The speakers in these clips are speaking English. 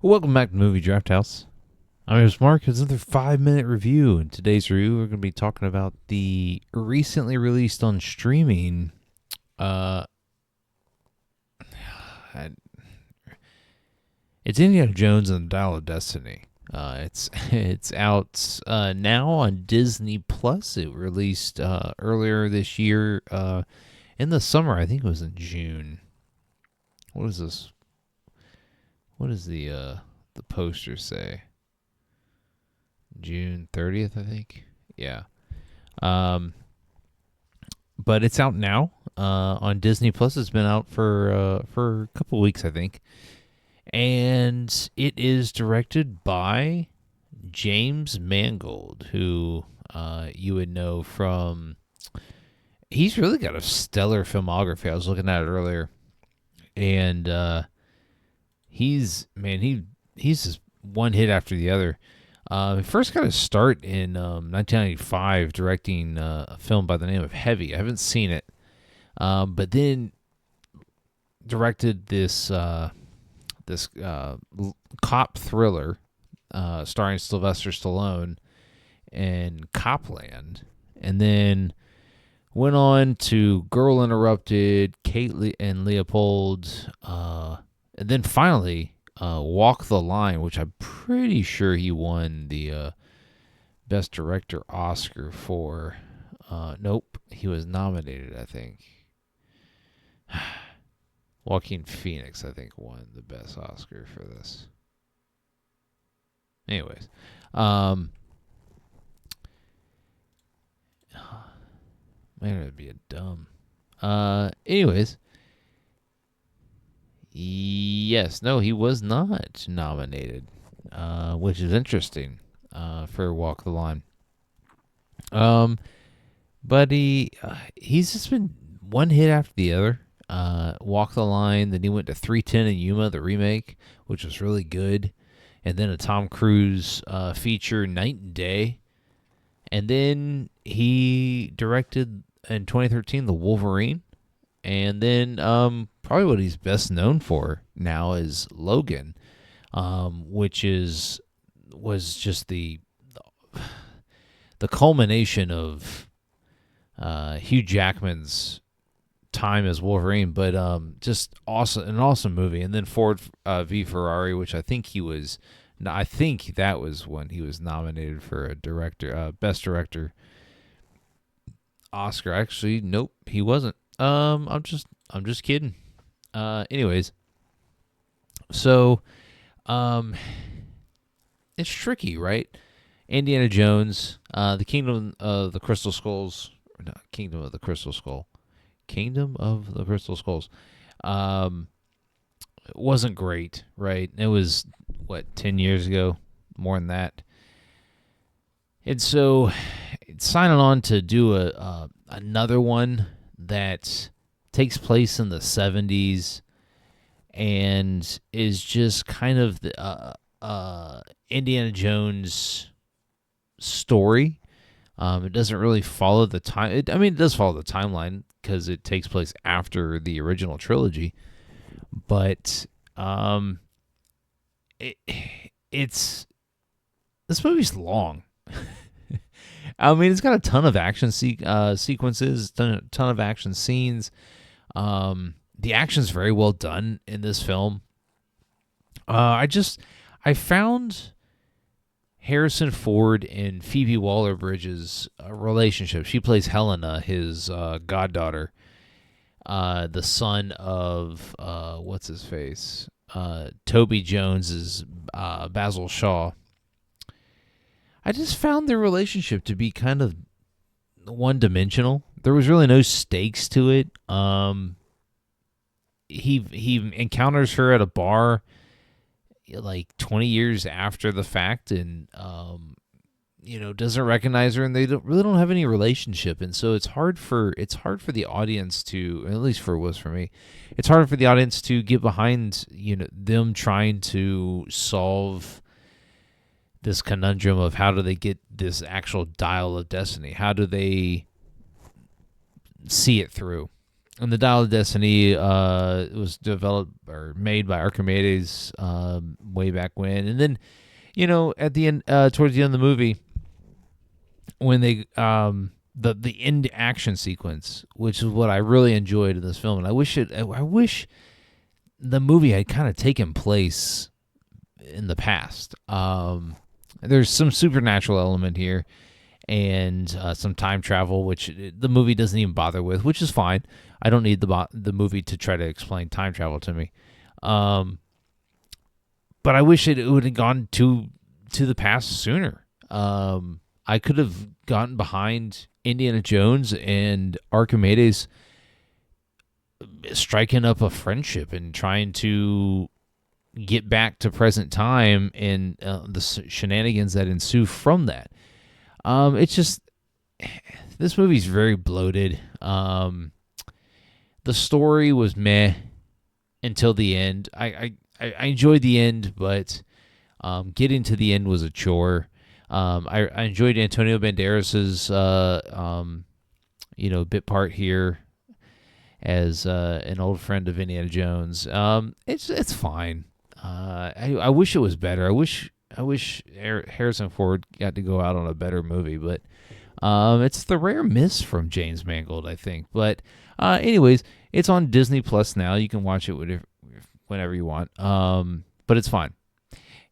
Welcome back to Movie Draft House. I'm your host Mark. It's another 5-minute review. In today's review, we're going to be talking about the recently released on streaming. Uh, it's Indiana Jones and the Dial of Destiny. It's out now on Disney Plus. It released earlier this year in the summer. I think it was in June. What is this? What does the poster say? June 30th, I think. Yeah. Um, but it's out now on Disney Plus. It's been out for a couple weeks, I think, and it is directed by James Mangold, who you would know from. He's really got a stellar filmography. I was looking at it earlier, and he's just one hit after the other. He first got his start in 1995 directing a film by the name of Heavy. I haven't seen it, but then directed this cop thriller starring Sylvester Stallone and Copland, and then went on to Girl Interrupted, Kate and Leopold, and then finally Walk the Line, which I'm pretty sure he won the Best Director Oscar for. Nope, he was nominated, I think. Joaquin Phoenix, I think, won the Best Oscar for this. Anyways, man, it'd be a dumb. Anyways, yes, no, he was not nominated, which is interesting for Walk the Line. But he's just been one hit after the other. Walk the Line, then he went to 310 and Yuma, the remake, which was really good, and then a Tom Cruise feature, Night and Day, and then he directed in 2013 The Wolverine, and then probably what he's best known for now is Logan, which was just the culmination of Hugh Jackman's time as Wolverine, but just an awesome movie. And then Ford v Ferrari, which I think that was when he was nominated for a best director Oscar. Actually, nope, he wasn't. I'm just kidding. Anyways, so it's tricky, right? Indiana Jones, the Kingdom of the Crystal Skulls, not Kingdom of the Crystal Skull, Kingdom of the Crystal Skulls, wasn't great, right? It was 10 years ago, more than that, and so signing on to do another one that takes place in the 70s and is just kind of the Indiana Jones story. It doesn't really follow the time. It does follow the timeline because it takes place after the original trilogy. But it's this movie's long. It's got a ton of action sequences, ton of action scenes. The action's very well done in this film. I found Harrison Ford and Phoebe Waller-Bridge's relationship. She plays Helena, his goddaughter, the son of what's his face, Toby Jones's Basil Shaw. I just found their relationship to be kind of one-dimensional. There was really no stakes to it. He encounters her at a bar like 20 years after the fact, and doesn't recognize her, and they really don't have any relationship, and so it's hard for the audience to, at least it was for me, it's hard for the audience to get behind them trying to solve this conundrum of how do they get this actual dial of destiny, how do they see it through. and the Dial of Destiny was developed or made by Archimedes way back when. And then, at the end, towards the end of the movie, when they the end action sequence, which is what I really enjoyed in this film, and I wish the movie had kind of taken place in the past. There's some supernatural element here, and some time travel, which the movie doesn't even bother with, which is fine. I don't need the movie to try to explain time travel to me. But I wish it would have gone to the past sooner. I could have gotten behind Indiana Jones and Archimedes striking up a friendship and trying to get back to present time and the shenanigans that ensue from that. It's just, this movie's very bloated. The story was meh until the end. I enjoyed the end, but getting to the end was a chore. I enjoyed Antonio Banderas's bit part here as an old friend of Indiana Jones. It's fine. I wish it was better. I wish Harrison Ford got to go out on a better movie, but it's the rare miss from James Mangold, I think. But anyways, it's on Disney Plus now. You can watch it whenever you want. But it's fine.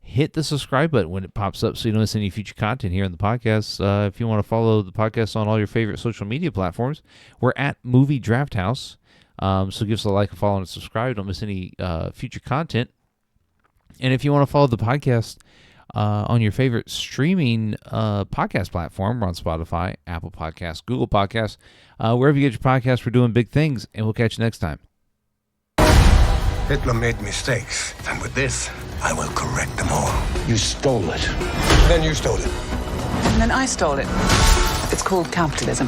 Hit the subscribe button when it pops up so you don't miss any future content here on the podcast. If you want to follow the podcast on all your favorite social media platforms, we're at Movie Draft House. So give us a like, a follow, and a subscribe. Don't miss any future content. And if you want to follow the podcast on your favorite streaming podcast platform, we're on Spotify, Apple Podcasts, Google Podcasts, wherever you get your podcasts, we're doing big things, and we'll catch you next time. Hitler made mistakes, and with this, I will correct them all. You stole it. Then you stole it. And then I stole it. It's called capitalism.